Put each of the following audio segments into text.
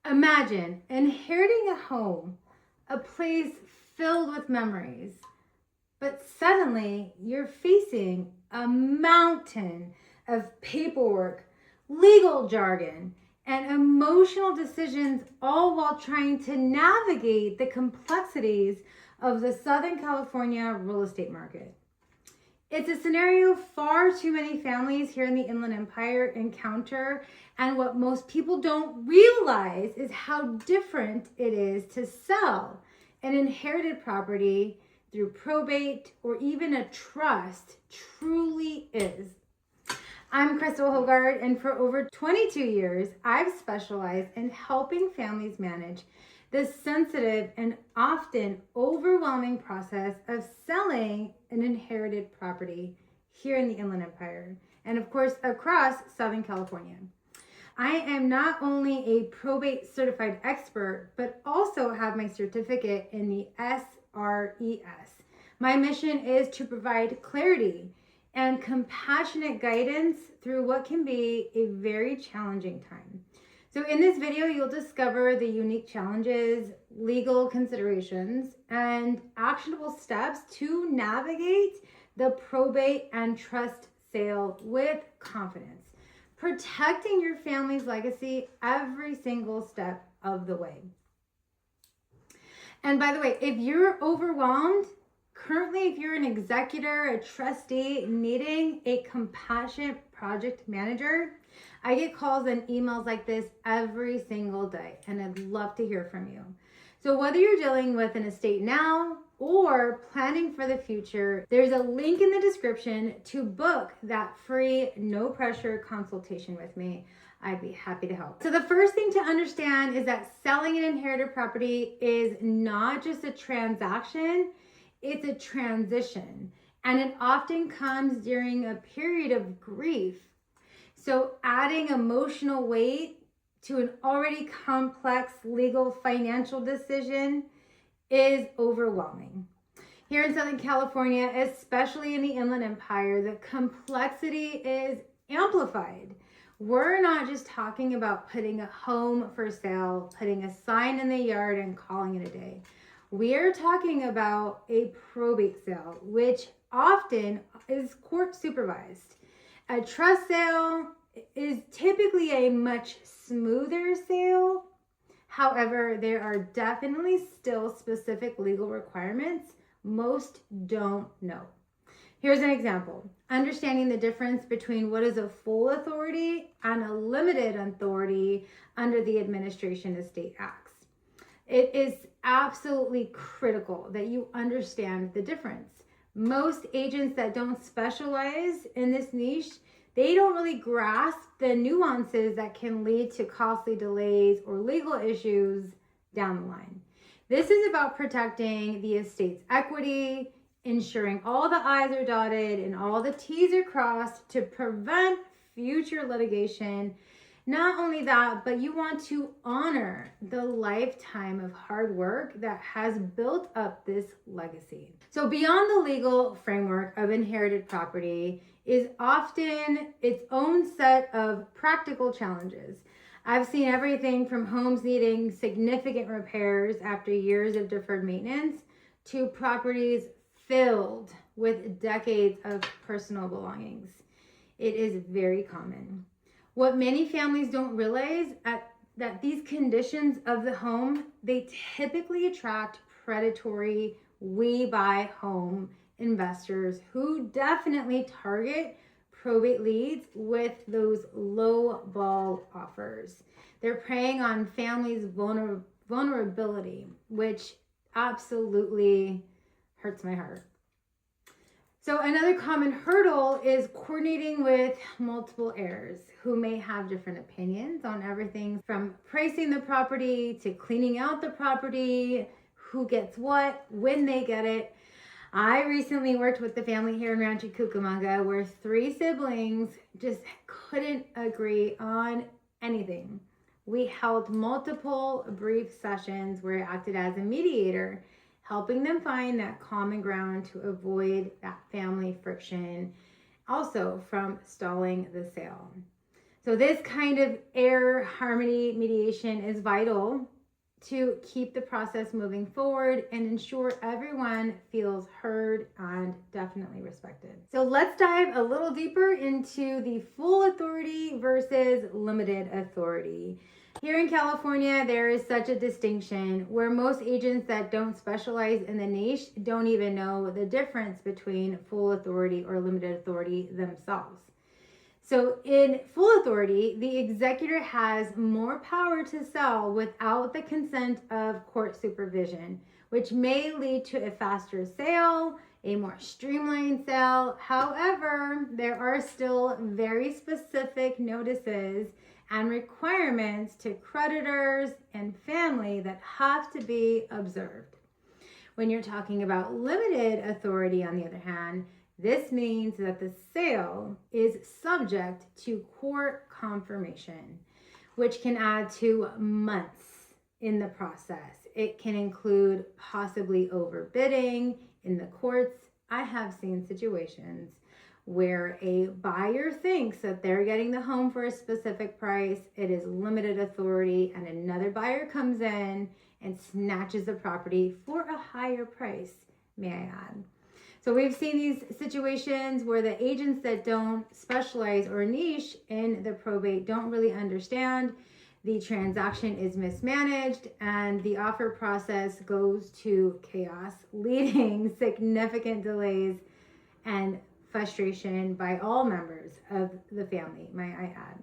Imagine inheriting a home, a place filled with memories, but suddenly you're facing a mountain of paperwork, legal jargon, and emotional decisions, all while trying to navigate the complexities of the Southern California real estate market. It's a scenario far too many families here in the Inland Empire encounter, and what most people don't realize is how different it is to sell an inherited property through probate or even a trust truly is. I'm Crystal Hogard, and for over 22 years, I've specialized in helping families manage the sensitive and often overwhelming process of selling an inherited property here in the Inland Empire, and of course, across Southern California. I am not only a probate certified expert, but also have my certificate in the SRES. My mission is to provide clarity and compassionate guidance through what can be a very challenging time. So in this video, you'll discover the unique challenges, legal considerations, and actionable steps to navigate the probate and trust sale with confidence, protecting your family's legacy every single step of the way. And by the way, if you're overwhelmed, currently, if you're an executor, a trustee needing a compassionate project manager, I get calls and emails like this every single day, and I'd love to hear from you. So whether you're dealing with an estate now or planning for the future, there's a link in the description to book that free, no pressure consultation with me. I'd be happy to help. So the first thing to understand is that selling an inherited property is not just a transaction, it's a transition, and it often comes during a period of grief. So adding emotional weight to an already complex legal financial decision is overwhelming. Here in Southern California, especially in the Inland Empire, the complexity is amplified. We're not just talking about putting a home for sale, putting a sign in the yard and calling it a day. We are talking about a probate sale, which often is court supervised. A trust sale is typically a much smoother sale. However, there are definitely still specific legal requirements most don't know. Here's an example. Understanding the difference between what is a full authority and a limited authority under the Administration Estate Acts. It is absolutely critical that you understand the difference. Most agents that don't specialize in this niche, they don't really grasp the nuances that can lead to costly delays or legal issues down the line. This is about protecting the estate's equity, ensuring all the I's are dotted and all the T's are crossed to prevent future litigation. Not only that, but you want to honor the lifetime of hard work that has built up this legacy. So beyond the legal framework of inherited property is often its own set of practical challenges. I've seen everything from homes needing significant repairs after years of deferred maintenance to properties filled with decades of personal belongings. It is very common. What many families don't realize that these conditions of the home, they typically attract predatory we buy home investors who definitely target probate leads with those low ball offers. They're preying on families' vulnerability, which absolutely hurts my heart. So another common hurdle is coordinating with multiple heirs who may have different opinions on everything from pricing the property to cleaning out the property, who gets what, when they get it. I recently worked with the family here in Rancho Cucamonga where 3 siblings just couldn't agree on anything. We held multiple brief sessions where I acted as a mediator, helping them find that common ground to avoid that family friction, also from stalling the sale. So this kind of air harmony mediation is vital to keep the process moving forward and ensure everyone feels heard and definitely respected. So let's dive a little deeper into the full authority versus limited authority. Here in California, there is such a distinction where most agents that don't specialize in the niche don't even know the difference between full authority or limited authority themselves. So in full authority, the executor has more power to sell without the consent of court supervision, which may lead to a faster sale, a more streamlined sale. However, there are still very specific notices and requirements to creditors and family that have to be observed. When you're talking about limited authority, on the other hand, this means that the sale is subject to court confirmation, which can add to months in the process. It can include possibly overbidding in the courts. I have seen situations where a buyer thinks that they're getting the home for a specific price, it is limited authority, and another buyer comes in and snatches the property for a higher price, may I add. So we've seen these situations where the agents that don't specialize or niche in the probate don't really understand. The transaction is mismanaged and the offer process goes to chaos, leading significant delays and frustration by all members of the family, might I add.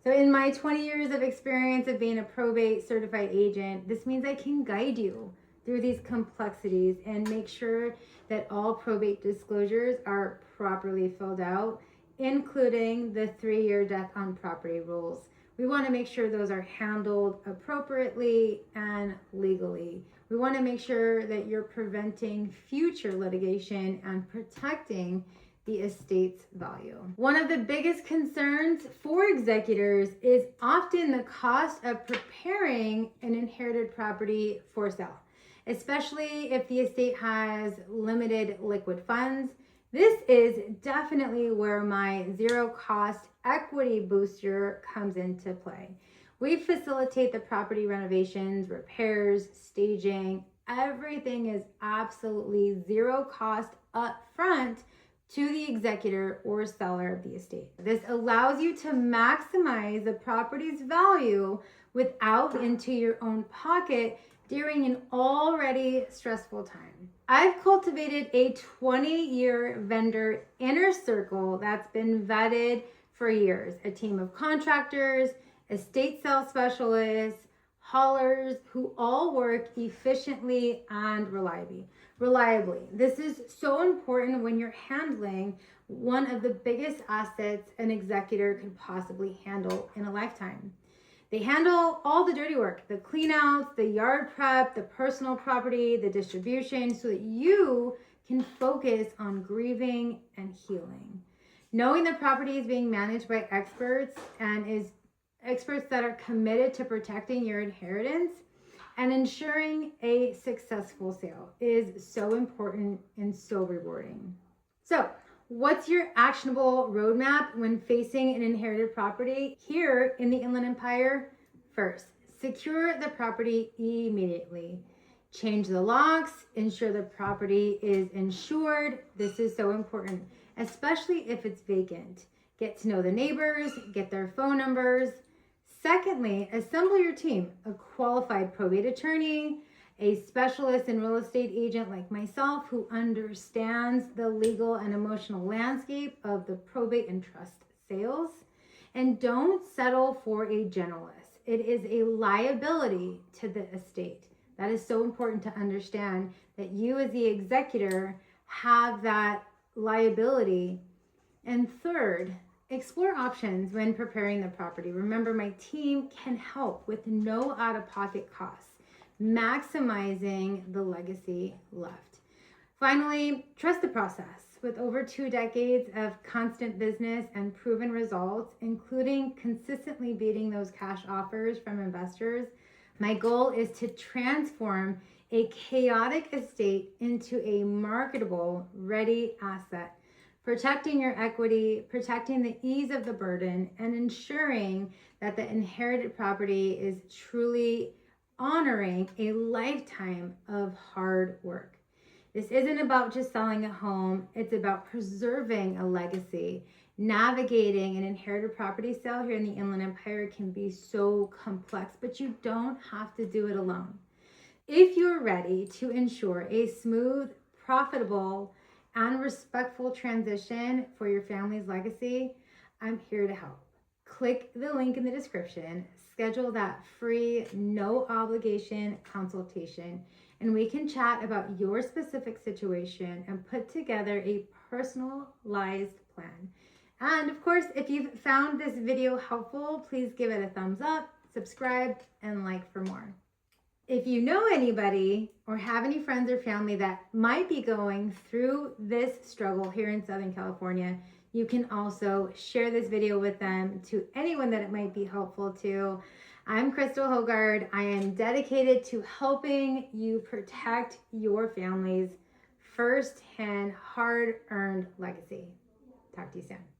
So in my 20 years of experience of being a probate certified agent, this means I can guide you through these complexities and make sure that all probate disclosures are properly filled out, including the 3-year death on property rules. We want to make sure those are handled appropriately and legally. We want to make sure that you're preventing future litigation and protecting the estate's value. One of the biggest concerns for executors is often the cost of preparing an inherited property for sale, especially if the estate has limited liquid funds. This is definitely where my zero cost equity booster comes into play. We facilitate the property renovations, repairs, staging. Everything is absolutely zero cost up front to the executor or seller of the estate. This allows you to maximize the property's value without into your own pocket during an already stressful time. I've cultivated a 20-year vendor inner circle that's been vetted for years. A team of contractors, estate sales specialists, haulers who all work efficiently and reliably. This is so important when you're handling one of the biggest assets an executor could possibly handle in a lifetime. They handle all the dirty work, the cleanouts, the yard prep, the personal property, the distribution, so that you can focus on grieving and healing. Knowing the property is being managed by experts and is experts that are committed to protecting your inheritance and ensuring a successful sale is so important and so rewarding. So, what's your actionable roadmap when facing an inherited property here in the Inland Empire? First, secure the property immediately. Change the locks, ensure the property is insured. This is so important, especially if it's vacant. Get to know the neighbors, get their phone numbers. Secondly, assemble your team, a qualified probate attorney, a specialist and real estate agent like myself who understands the legal and emotional landscape of the probate and trust sales. And don't settle for a generalist. It is a liability to the estate. That is so important to understand, that you as the executor have that liability. And third, explore options when preparing the property. Remember, my team can help with no out-of-pocket costs, maximizing the legacy left. Finally, trust the process. With over 2 decades of constant business and proven results, including consistently beating those cash offers from investors, my goal is to transform a chaotic estate into a marketable, ready asset protecting your equity, protecting the ease of the burden, and ensuring that the inherited property is truly honoring a lifetime of hard work. This isn't about just selling a home, it's about preserving a legacy. Navigating an inherited property sale here in the Inland Empire can be so complex, but you don't have to do it alone. If you're ready to ensure a smooth, profitable, and respectful transition for your family's legacy, I'm here to help. Click the link in the description, schedule that free, no obligation consultation, and we can chat about your specific situation and put together a personalized plan. And of course, if you've found this video helpful, please give it a thumbs up, subscribe, and like for more. If you know anybody or have any friends or family that might be going through this struggle here in Southern California, you can also share this video with them to anyone that it might be helpful to. I'm Crystal Hogard. I am dedicated to helping you protect your family's first-hand, hard-earned legacy. Talk to you soon.